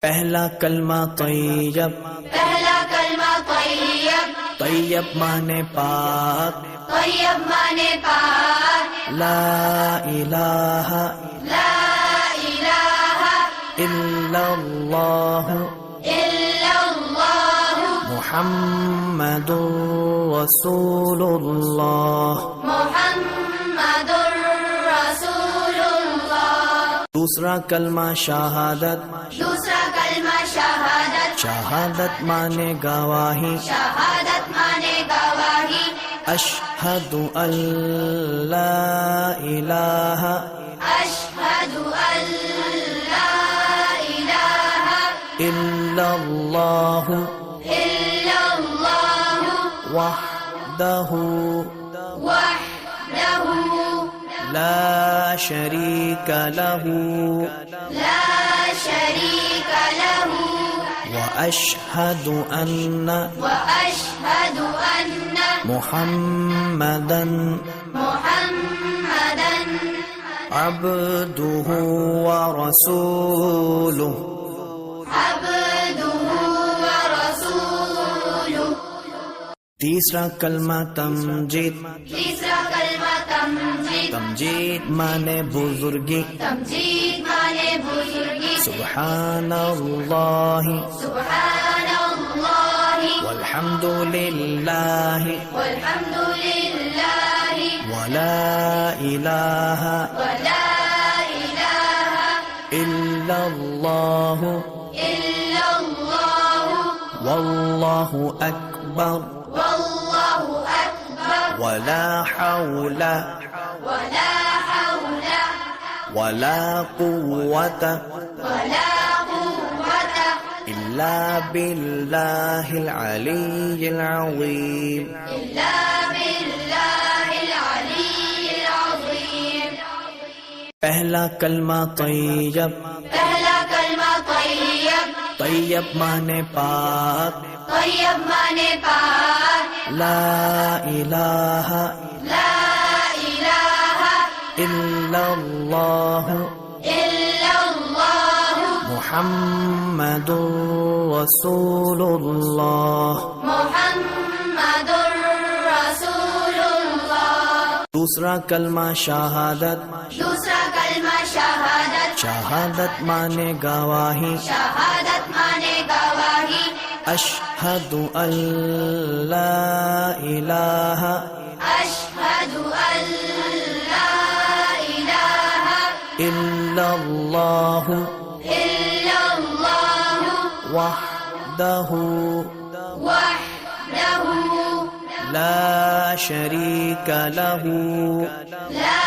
پہلا کلمہ طیب، پہلا کلمہ طیب، طیب مانے پاک، طیب مانے پاک، لا الہ لا الہ الا اللہ الا اللہ محمد رسول اللہ۔ محمد رسول اللہ۔ دوسرا کلمہ شہادت، دوسرا کلمہ شہادت، شہادت مانے گواہی، شہادت مانے گواہی، اشہد ان لا الہ اشہد ان لا الہ الا اللہ الا اللہ وحدہ وحدہ لا شریک لہ لا شریک لہ واشہد ان واشہد ان محمدا محمدا عبدہ ورسولہ۔ عبدہ ورسولہ۔ تیسرا کلمہ تمجید، تیسرا کلمہ تمجید، تمجید مانے بزرگی، تمجید مانے بزرگی، سبحان اللہ سبحان اللہ والحمد للہ والحمد للہ ولا الہ ولا الہ الا اللہ الا اللہ واللہ اکبر واللہ اکبر ولا حول ولا حول ولا قوة ولا قوة الا باللہ العلی العظیم۔ إلا بالله العلي العظيم۔ پہلا کلمہ طیب، پہلا کلمہ طیب، طیب مانے پاک، طیب مانے پاک، لا الہ لا الہ الا اللہ الا اللہ محمد رسول اللہ۔ محمد رسول اللہ۔ دوسرا کلمہ شہادت، دوسرا کلمہ شہادت، شہادت مانے گواہی، شہادت مانے گواہی، اشہد ان لا الہ اشہد ان لا الہ الا اللہ الا اللہ وحدہ وحدہ لا شریک لہ لا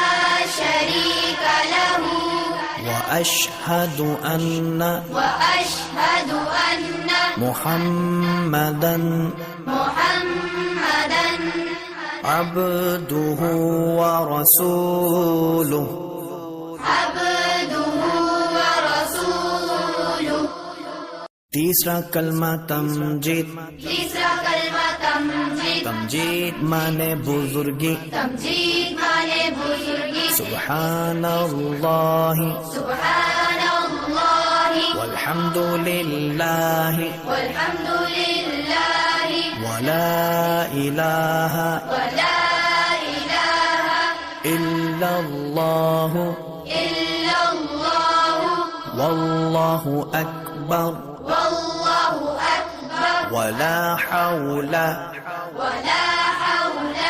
شریک لہ واشہد ان واشہد ان محمدا محمدا عبدہ ورسولہ۔ عبدہ ورسولہ۔ تیسرا کلمہ تمجید، تیسرا کلمہ تمجید، تمجید مانے بزرگی، تمجید مانے بزرگی، سبحان اللہ سبحان اللہ والحمد للہ والحمد للہ ولا الہ ولا الہ الا اللہ الا اللہ واللہ اکبر واللہ اکبر ولا حول ولا حول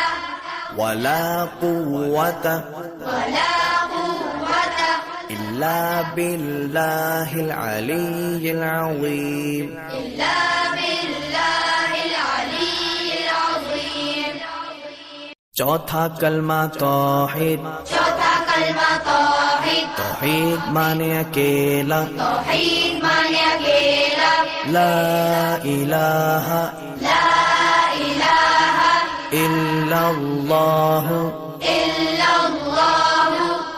ولا قوة ولا قوة الا باللہ العلی العظیم۔ إلا بالله العلي العظيم۔ چوتھا کلمہ توحید، چوتھا کلمہ توحید، توحید مانے اکیلا، توحید مانے اکیلا، لا الہ لا الہ الا اللہ الا اللہ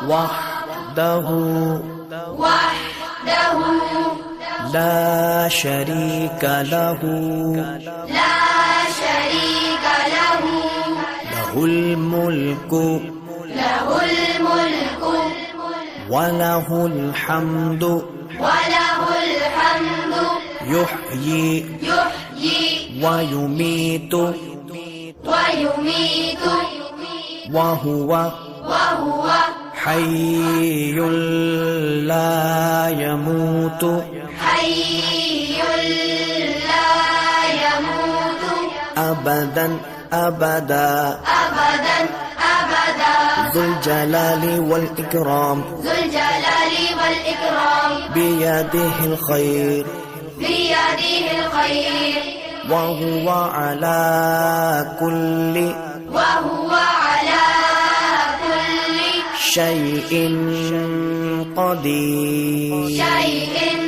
وحدہ وحدہ لا شریک لہ لا شریک لہ لہ الملک لہ الملک وَلَهُ الْحَمْدُ وَلَهُ الْحَمْدُ يحيي يحيي ويميت ويميت وهو وهو حي لا يموت حي لا يموت أبدا أبدا أبدا أبدا ذو الجلال والإكرام ذو الجلال والإكرام بيده الخير بيده الخير وهو على كل وهو على كل شيء قدير شيء